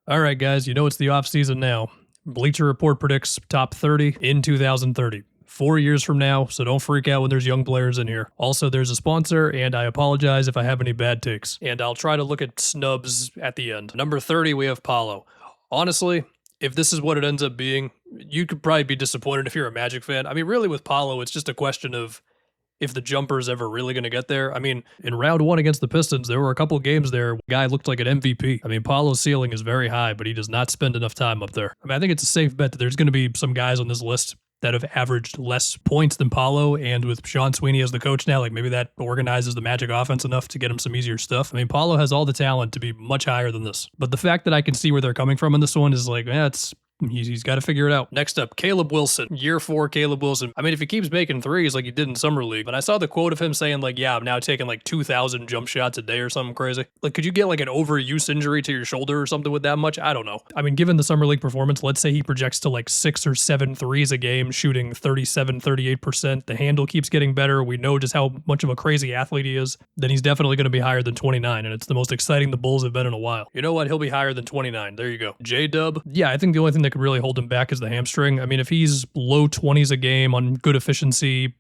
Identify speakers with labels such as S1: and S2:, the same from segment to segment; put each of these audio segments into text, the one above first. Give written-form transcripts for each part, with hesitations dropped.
S1: All right, guys, you know it's the off season now. Bleacher Report predicts top 30 in 2030. 4 years from now, so don't freak out when there's young players in here. Also, there's a sponsor, and I apologize if I have any bad takes. And I'll try to look at snubs at the end. Number 30, we have Paulo. Honestly, if this is what it ends up being, you could probably be disappointed if you're a Magic fan. I mean, really, with Paulo, it's just a question of if the jumper's ever really going to get there. I mean, in round one against the Pistons, there were a couple games there where the guy looked like an MVP. I mean, Paulo's ceiling is very high, but he does not spend enough time up there. I mean, I think it's a safe bet that there's going to be some guys on this list that have averaged less points than Paulo, and with Sean Sweeney as the coach now, like maybe that organizes the Magic offense enough to get him some easier stuff. I mean, Paulo has all the talent to be much higher than this. But the fact that I can see where they're coming from in this one is like, he's got to figure it out. Next up, Caleb Wilson. Year 4, Caleb Wilson. I mean, if he keeps making threes like he did in Summer League, but I saw the quote of him saying like, yeah, I'm now taking like 2,000 jump shots a day or something crazy. Like, could you get like an overuse injury to your shoulder or something with that much? I don't know. I mean, given the Summer League performance, let's say he projects to like 6 or 7 threes a game, shooting 37, 38%. The handle keeps getting better. We know just how much of a crazy athlete he is. Then he's definitely going to be higher than 29, and it's the most exciting the Bulls have been in a while. You know what? He'll be higher than 29. There you go. J-Dub. Yeah, I think the only thing that could really hold him back is the hamstring. I mean, if he's low 20s a game on good efficiency,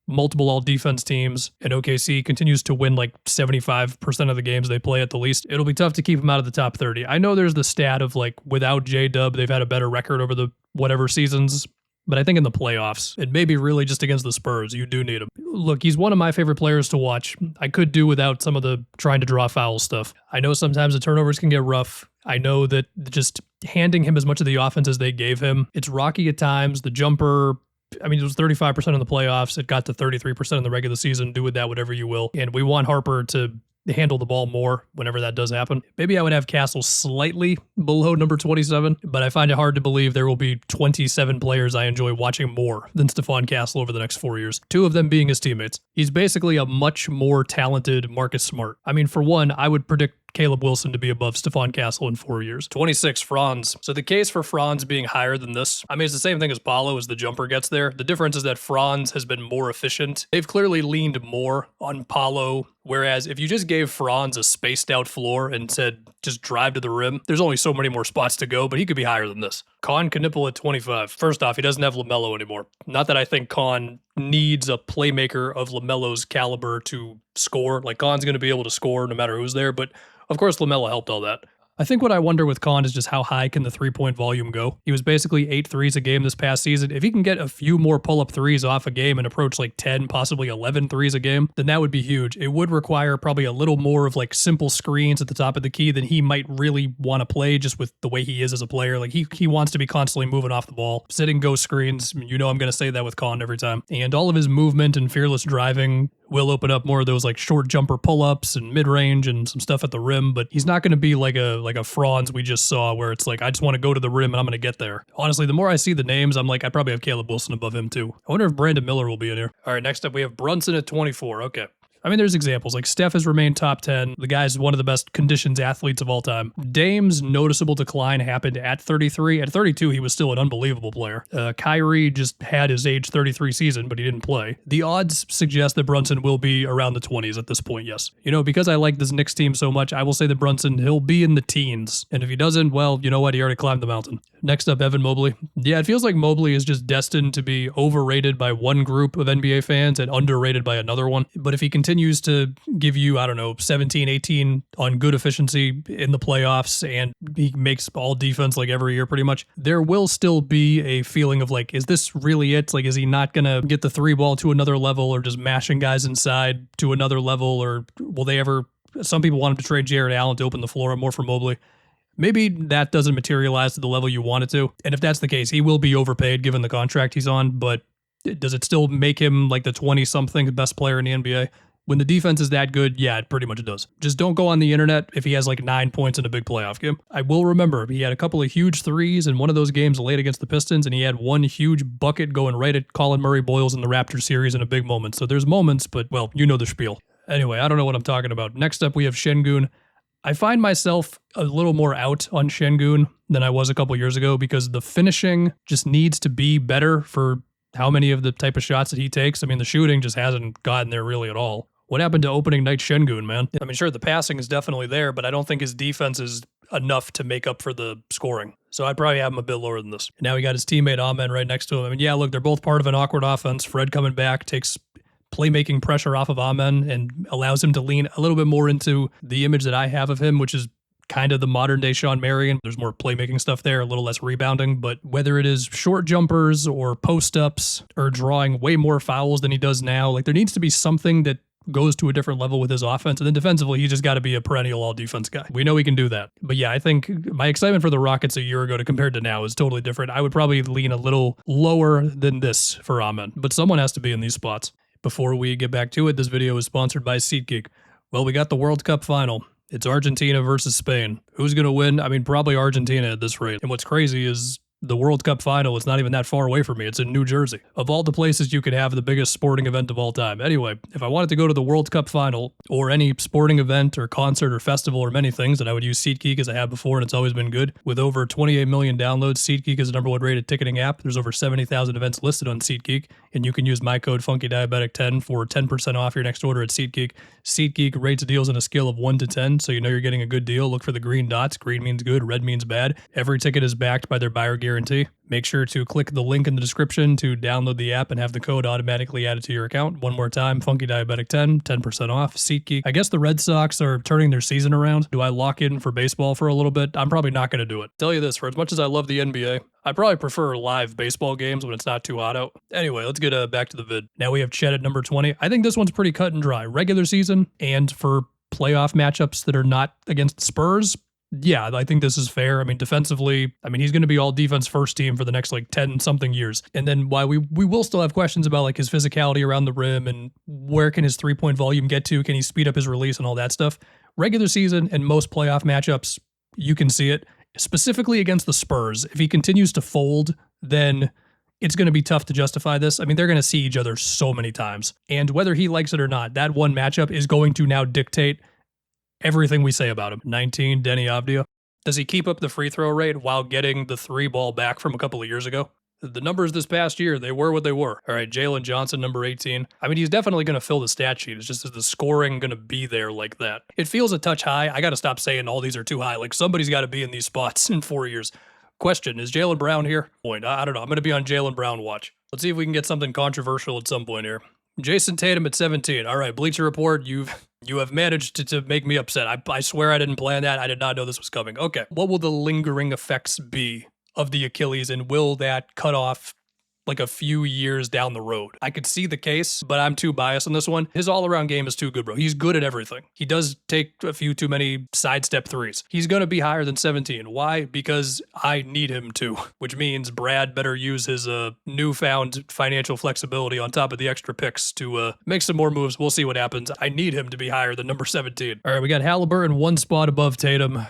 S1: multiple all-defense teams, and OKC continues to win like 75% of the games they play at the least, it'll be tough to keep him out of the top 30. I know there's the stat of like, without J-Dub, they've had a better record over the whatever seasons, but I think in the playoffs, and maybe really just against the Spurs, you do need him. Look, he's one of my favorite players to watch. I could do without some of the trying to draw foul stuff. I know sometimes the turnovers can get rough. I know that just handing him as much of the offense as they gave him, it's rocky at times. The jumper, I mean, it was 35% in the playoffs. It got to 33% in the regular season. Do with that whatever you will. And we want Harper to handle the ball more whenever that does happen. Maybe I would have Castle slightly below number 27, but I find it hard to believe there will be 27 players I enjoy watching more than Stephon Castle over the next 4 years, 2 of them being his teammates. He's basically a much more talented Marcus Smart. I mean, for one, I would predict Caleb Wilson to be above Stephon Castle in 4 years. 26, Franz. So the case for Franz being higher than this, I mean, it's the same thing as Paulo as the jumper gets there. The difference is that Franz has been more efficient. They've clearly leaned more on Paulo, whereas if you just gave Franz a spaced out floor and said, just drive to the rim, there's only so many more spots to go, but he could be higher than this. Con Knipple at 25. First off, he doesn't have LaMelo anymore. Not that I think Con needs a playmaker of LaMelo's caliber to score. Like, Con's going to be able to score no matter who's there, but of course, LaMelo helped all that. I think what I wonder with Con is just how high can the three-point volume go? He was basically 8 threes a game this past season. If he can get a few more pull-up threes off a game and approach like 10, possibly 11 threes a game, then that would be huge. It would require probably a little more of like simple screens at the top of the key than he might really want to play just with the way he is as a player. Like he wants to be constantly moving off the ball, sitting go screens. You know I'm going to say that with Con every time. And all of his movement and fearless driving will open up more of those like short jumper pull-ups and mid-range and some stuff at the rim, but he's not going to be like a Franz we just saw where it's like, I just want to go to the rim and I'm going to get there. Honestly, the more I see the names, I'm like, I probably have Caleb Wilson above him too. I wonder if Brandon Miller will be in here. All right, next up we have Brunson at 24. Okay. I mean, there's examples. Like, Steph has remained top 10. The guy's one of the best conditions athletes of all time. Dame's noticeable decline happened at 33. At 32, he was still an unbelievable player. Kyrie just had his age 33 season, but he didn't play. The odds suggest that Brunson will be around the 20s at this point, yes. You know, because I like this Knicks team so much, I will say that Brunson, he'll be in the teens. And if he doesn't, well, you know what? He already climbed the mountain. Next up, Evan Mobley. Yeah, it feels like Mobley is just destined to be overrated by one group of NBA fans and underrated by another one. But if he continues to give you, I don't know, 17, 18 on good efficiency in the playoffs, and he makes all defense like every year pretty much, there will still be a feeling of like, is this really it? Like, is he not going to get the 3 ball to another level or just mashing guys inside to another level? Or will they ever, some people want him to trade Jared Allen to open the floor more for Mobley. Maybe that doesn't materialize to the level you want it to. And if that's the case, he will be overpaid given the contract he's on, but does it still make him like the 20-something best player in the NBA? When the defense is that good, yeah, it pretty much does. Just don't go on the internet if he has like 9 points in a big playoff game. I will remember he had a couple of huge threes in one of those games late against the Pistons, and he had one huge bucket going right at Colin Murray-Boyles in the Raptors series in a big moment. So there's moments, but well, you know the spiel. Anyway, I don't know what I'm talking about. Next up, we have Şengün. I find myself a little more out on Şengün than I was a couple years ago because the finishing just needs to be better for how many of the type of shots that he takes. I mean, the shooting just hasn't gotten there really at all. What happened to opening night Şengün, man? I mean, sure, the passing is definitely there, but I don't think his defense is enough to make up for the scoring. So I'd probably have him a bit lower than this. Now we got his teammate Amen right next to him. I mean, yeah, look, they're both part of an awkward offense. Fred coming back takes playmaking pressure off of Amen and allows him to lean a little bit more into the image that I have of him, which is kind of the modern day Sean Marion. There's more playmaking stuff there, a little less rebounding, but whether it is short jumpers or post ups or drawing way more fouls than he does now, like there needs to be something that goes to a different level with his offense. And then defensively, he's just got to be a perennial all defense guy. We know he can do that. But yeah, I think my excitement for the Rockets a year ago to compared to now is totally different. I would probably lean a little lower than this for Amen, but someone has to be in these spots. Before we get back to it, this video is sponsored by SeatGeek. Well, we got the World Cup final. It's Argentina versus Spain. Who's going to win? I mean, probably Argentina at this rate. And what's crazy is the World Cup final is not even that far away from me. It's in New Jersey. Of all the places you could have the biggest sporting event of all time. Anyway, if I wanted to go to the World Cup final or any sporting event or concert or festival or many things, then I would use SeatGeek as I have before, and it's always been good. With over 28 million downloads, SeatGeek is the #1 rated ticketing app. There's over 70,000 events listed on SeatGeek, and you can use my code FunkyDiabetic10 for 10% off your next order at SeatGeek. SeatGeek rates deals on a scale of 1 to 10, so you know you're getting a good deal. Look for the green dots. Green means good, red means bad. Every ticket is backed by their buyer guarantee. Make sure to click the link in the description to download the app and have the code automatically added to your account. One more time, FunkyDiabetic10, 10% off, SeatGeek. I guess the Red Sox are turning their season around. Do I lock in for baseball for a little bit? I'm probably not going to do it. Tell you this, for as much as I love the NBA, I probably prefer live baseball games when it's not too hot out. Anyway, let's get back to the vid. Now we have Chet at number 20. I think this one's pretty cut and dry. Regular season and for playoff matchups that are not against the Spurs, yeah, I think this is fair. I mean, defensively, he's going to be all defense first team for the next 10 something years. And then while we will still have questions about his physicality around the rim and where can his 3-point volume get to? Can he speed up his release and all that stuff? Regular season and most playoff matchups, you can see it. Specifically against the Spurs, if he continues to fold, then it's going to be tough to justify this. I mean, they're going to see each other so many times. And whether he likes it or not, that one matchup is going to now dictate everything we say about him. 19, Denny Avdia. Does he keep up the free throw rate while getting the 3 ball back from a couple of years ago? The numbers this past year, they were what they were. All right, Jalen Johnson, number 18. I mean, he's definitely going to fill the stat sheet. It's just is the scoring going to be there like that? It feels a touch high. I got to stop saying all these are too high. Somebody's got to be in these spots in 4 years. Question, is Jaylen Brown here? Point. I don't know. I'm going to be on Jaylen Brown watch. Let's see if we can get something controversial at some point here. Jason Tatum at 17. All right, Bleacher Report, you have managed to make me upset. I swear I didn't plan that. I did not know this was coming. Okay, what will the lingering effects be of the Achilles, and will that cut off a few years down the road? I could see the case, but I'm too biased on this one. His all-around game is too good, bro. He's good at everything. He does take a few too many sidestep threes. He's going to be higher than 17. Why? Because I need him to, which means Brad better use his newfound financial flexibility on top of the extra picks to make some more moves. We'll see what happens. I need him to be higher than number 17. All right, we got Halliburton one spot above Tatum.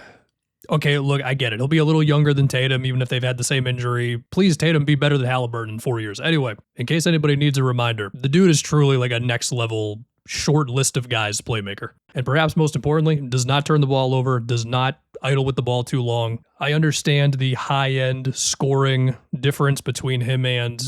S1: Okay, look, I get it. He'll be a little younger than Tatum, even if they've had the same injury. Please, Tatum, be better than Halliburton in 4 years. Anyway, in case anybody needs a reminder, the dude is truly a next level, short list of guys playmaker. And perhaps most importantly, does not turn the ball over, does not idle with the ball too long. I understand the high-end scoring difference between him and,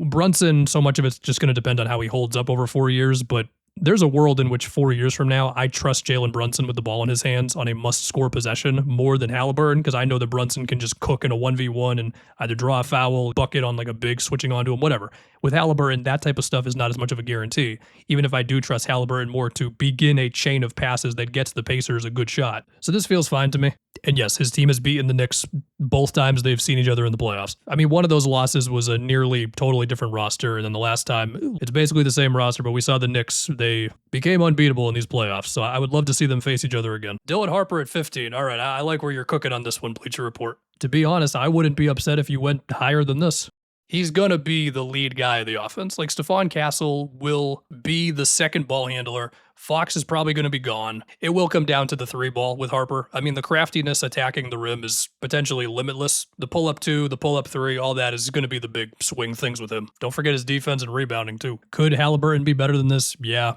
S1: Brunson, so much of it's just going to depend on how he holds up over 4 years, but there's a world in which 4 years from now, I trust Jalen Brunson with the ball in his hands on a must-score possession more than Halliburton, because I know that Brunson can just cook in a 1v1 and either draw a foul, bucket on a big, switching onto him, whatever. With Halliburton, that type of stuff is not as much of a guarantee, even if I do trust Halliburton more to begin a chain of passes that gets the Pacers a good shot. So this feels fine to me. And yes, his team has beaten the Knicks both times they've seen each other in the playoffs. One of those losses was a nearly totally different roster, and then the last time, it's basically the same roster, but we saw the Knicks, they became unbeatable in these playoffs, so I would love to see them face each other again. Dylan Harper at 15. All right, I like where you're cooking on this one, Bleacher Report. To be honest, I wouldn't be upset if you went higher than this. He's going to be the lead guy of the offense. Stephon Castle will be the second ball handler. Fox is probably going to be gone. It will come down to the 3 ball with Harper. The craftiness attacking the rim is potentially limitless. The pull-up 2, the pull-up 3, all that is going to be the big swing things with him. Don't forget his defense and rebounding, too. Could Halliburton be better than this? Yeah.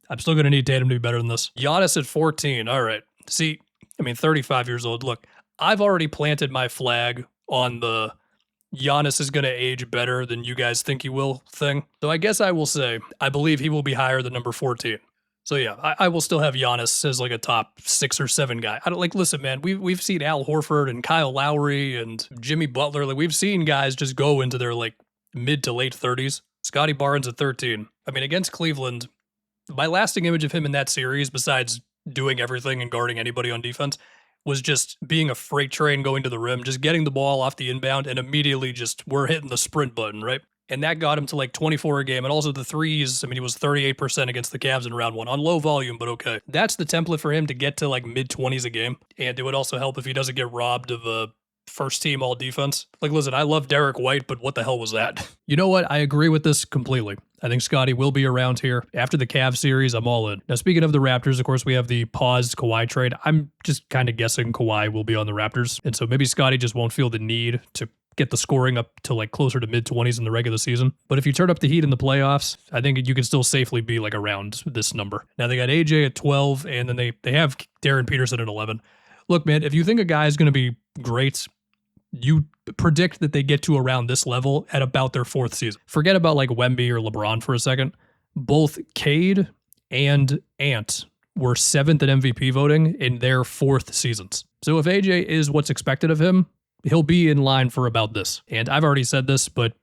S1: I'm still going to need Tatum to be better than this. Giannis at 14. All right. See, 35 years old. Look, I've already planted my flag on the Giannis is going to age better than you guys think he will thing. So I guess I will say, I believe he will be higher than number 14. So yeah, I will still have Giannis as like a top 6 or 7 guy. I don't like listen, man. We've seen Al Horford and Kyle Lowry and Jimmy Butler. Like we've seen guys just go into their like mid to late 30s. Scotty Barnes at 13. I mean, against Cleveland, my lasting image of him in that series, besides doing everything and guarding anybody on defense, was just being a freight train going to the rim, just getting the ball off the inbound and immediately just we're hitting the sprint button, right? And that got him to like 24 a game. And also the threes, I mean, he was 38% against the Cavs in round 1 on low volume, but okay. That's the template for him to get to like mid 20s a game. And it would also help if he doesn't get robbed of a first team all defense. Like, listen, I love Derek White, but what the hell was that? You know what? I agree with this completely. I think Scotty will be around here. After the Cavs series, I'm all in. Now, speaking of the Raptors, of course, we have the paused Kawhi trade. I'm just kind of guessing Kawhi will be on the Raptors. And so maybe Scotty just won't feel the need to get the scoring up to like closer to mid 20s in the regular season. But if you turn up the heat in the playoffs, I think you can still safely be like around this number. Now they got AJ at 12, and then they have Darren Peterson at 11. Look, man, if you think a guy is going to be great, you predict that they get to around this level at about their 4th season. Forget about like Wemby or LeBron for a second. Both Cade and Ant were 7th in MVP voting in their 4th seasons. So if AJ is what's expected of him, he'll be in line for about this. And I've already said this, but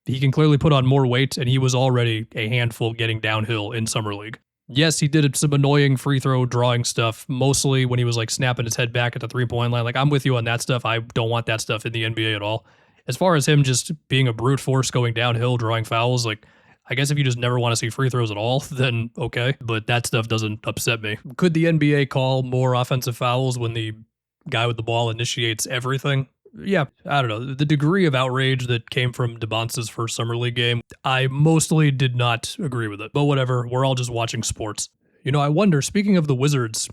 S1: he can clearly put on more weight, and he was already a handful getting downhill in Summer League. Yes, he did some annoying free throw drawing stuff, mostly when he was like snapping his head back at the 3-point line. Like, I'm with you on that stuff. I don't want that stuff in the NBA at all. As far as him just being a brute force going downhill, drawing fouls, like, I guess if you just never want to see free throws at all, then okay. But that stuff doesn't upset me. Could the NBA call more offensive fouls when the guy with the ball initiates everything? Yeah, I don't know. The degree of outrage that came from DeBonce's first Summer League game, I mostly did not agree with it. But whatever, we're all just watching sports. You know, I wonder, speaking of the Wizards,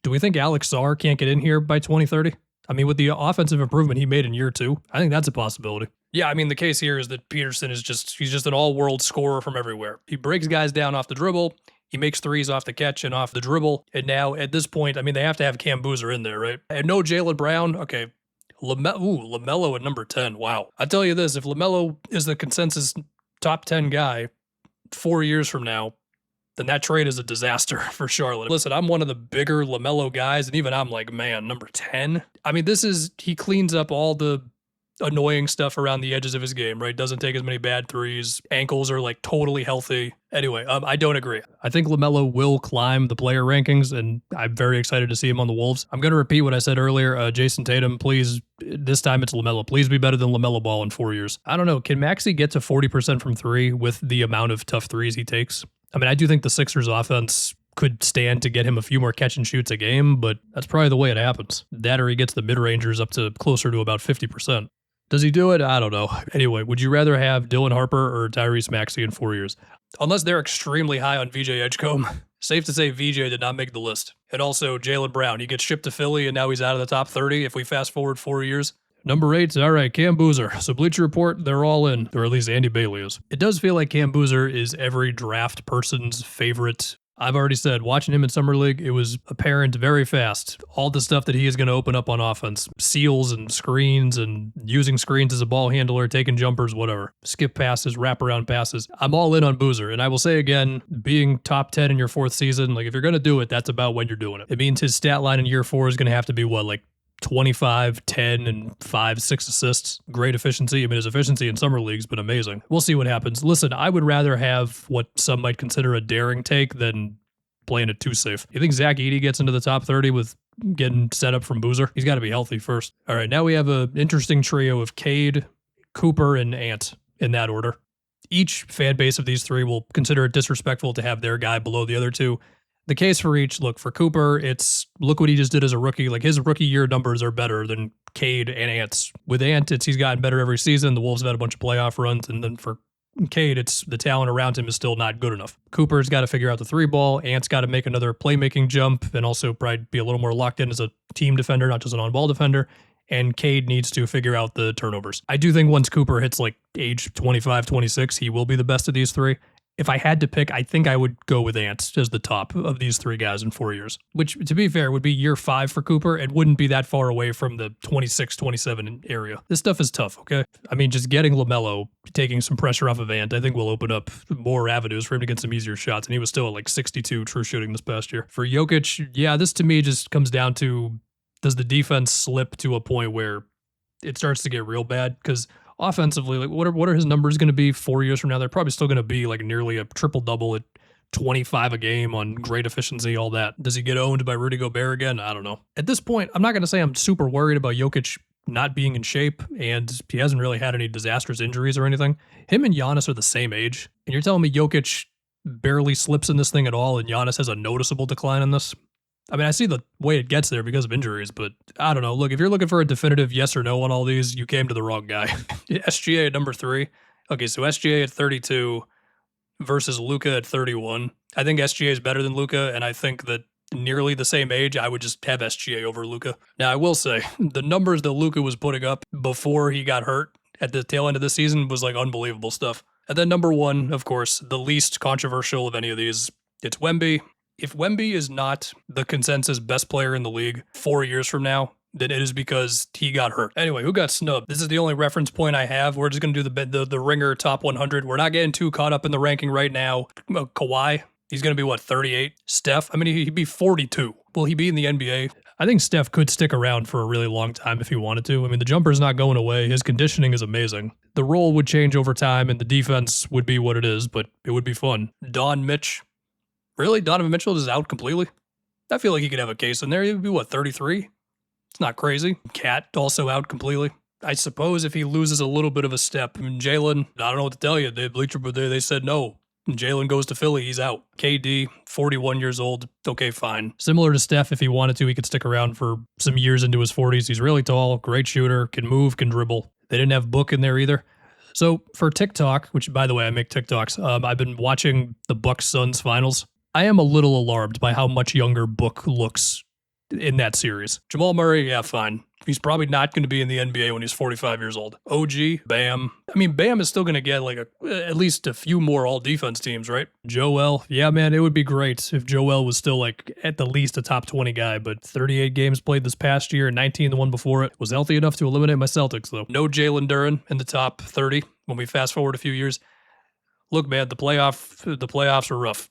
S1: do we think Alex Sarr can't get in here by 2030? I mean, with the offensive improvement he made in year 2, I think that's a possibility. Yeah, I mean, the case here is that Peterson is he's just an all-world scorer from everywhere. He breaks guys down off the dribble, he makes threes off the catch and off the dribble, and now, at this point, I mean, they have to have Cam Boozer in there, right? And no Jaylen Brown, okay. LaMelo at number 10. Wow. I tell you this, if LaMelo is the consensus top 10 guy 4 years from now, then that trade is a disaster for Charlotte. Listen, I'm one of the bigger LaMelo guys, and even I'm like, man, number 10? I mean, he cleans up all the annoying stuff around the edges of his game, right? Doesn't take as many bad threes. Ankles are like totally healthy. Anyway, I don't agree. I think LaMelo will climb the player rankings, and I'm very excited to see him on the Wolves. I'm going to repeat what I said earlier. Jason Tatum, please, this time it's LaMelo. Please be better than LaMelo Ball in 4 years. I don't know. Can Maxey get to 40% from 3 with the amount of tough threes he takes? I mean, I do think the Sixers offense could stand to get him a few more catch and shoots a game, but that's probably the way it happens. That or he gets the mid-rangers up to closer to about 50%. Does he do it? I don't know. Anyway, would you rather have Dylan Harper or Tyrese Maxey in 4 years? Unless they're extremely high on VJ Edgecombe. Safe to say VJ did not make the list. And also Jaylen Brown. He gets shipped to Philly and now he's out of the top 30 if we fast forward 4 years. Number 8, all right, Cam Boozer. So Bleacher Report, they're all in, or at least Andy Bailey is. It does feel like Cam Boozer is every draft person's favorite. I've already said, watching him in Summer League, it was apparent very fast. All the stuff that he is going to open up on offense. Seals and screens and using screens as a ball handler, taking jumpers, whatever. Skip passes, wraparound passes. I'm all in on Boozer. And I will say again, being top 10 in your 4th season, like if you're going to do it, that's about when you're doing it. It means his stat line in year 4 is going to have to be what, like 25, 10, and 5, 6 assists. Great efficiency. I mean, his efficiency in summer league's been amazing. We'll see what happens. Listen, I would rather have what some might consider a daring take than playing it too safe. You think Zach Edey gets into the top 30 with getting set up from Boozer? He's got to be healthy first. All right, now we have an interesting trio of Cade, Cooper, and Ant in that order. Each fan base of these 3 will consider it disrespectful to have their guy below the other 2. The case for each, look, for Cooper, it's look what he just did as a rookie. Like, his rookie year numbers are better than Cade and Ant's. With Ant, he's gotten better every season. The Wolves have had a bunch of playoff runs. And then for Cade, it's the talent around him is still not good enough. Cooper's got to figure out the 3-ball. Ant's got to make another playmaking jump and also probably be a little more locked in as a team defender, not just an on-ball defender. And Cade needs to figure out the turnovers. I do think once Cooper hits like age 25, 26, he will be the best of these 3. If I had to pick, I think I would go with Ant as the top of these three guys in 4 years, which, to be fair, would be year 5 for Cooper. It wouldn't be that far away from the 26, 27 area. This stuff is tough, okay? I mean, just getting LaMelo, taking some pressure off of Ant, I think will open up more avenues for him to get some easier shots, and he was still at like 62 true shooting this past year. For Jokic, yeah, this to me just comes down to, does the defense slip to a point where it starts to get real bad? Because offensively, like what are his numbers going to be 4 years from now? They're probably still going to be like nearly a triple double at 25 a game on great efficiency, all that. Does he get owned by Rudy Gobert again? I don't know. At this point, I'm not going to say I'm super worried about Jokic not being in shape, and he hasn't really had any disastrous injuries or anything. Him and Giannis are the same age, and you're telling me Jokic barely slips in this thing at all, and Giannis has a noticeable decline in this? I mean, I see the way it gets there because of injuries, but I don't know. Look, if you're looking for a definitive yes or no on all these, you came to the wrong guy. SGA at number 3. Okay, so SGA at 32 versus Luka at 31. I think SGA is better than Luka, and I think that nearly the same age, I would just have SGA over Luka. Now, I will say, the numbers that Luka was putting up before he got hurt at the tail end of the season was like unbelievable stuff. And then number 1, of course, the least controversial of any of these, it's Wemby. If Wemby is not the consensus best player in the league 4 years from now, then it is because he got hurt. Anyway, who got snubbed? This is the only reference point I have. We're just going to do the Ringer top 100. We're not getting too caught up in the ranking right now. Kawhi, he's going to be, what, 38? Steph, I mean, he'd be 42. Will he be in the NBA? I think Steph could stick around for a really long time if he wanted to. I mean, the jumper's not going away. His conditioning is amazing. The role would change over time, and the defense would be what it is, but it would be fun. Don Mitch. Really? Donovan Mitchell is out completely? I feel like he could have a case in there. He would be, what, 33? It's not crazy. Cat also out completely. I suppose if he loses a little bit of a step. I mean, Jalen, I don't know what to tell you. The Bleacher, they said no. Jalen goes to Philly, he's out. KD, 41 years old. Okay, fine. Similar to Steph, if he wanted to, he could stick around for some years into his 40s. He's really tall, great shooter, can move, can dribble. They didn't have Book in there either. So for TikTok, which, by the way, I make TikToks, I've been watching the Bucks-Suns finals. I am a little alarmed by how much younger Book looks in that series. Jamal Murray, yeah, fine. He's probably not going to be in the NBA when he's 45 years old. OG, Bam. I mean, Bam is still going to get like at least a few more all-defense teams, right? Joel, yeah, man, it would be great if Joel was still like at the least a top 20 guy, but 38 games played this past year, 19 the one before it. Was healthy enough to eliminate my Celtics, though. No Jalen Duren in the top 30 when we fast forward a few years. Look, man, the playoffs were rough.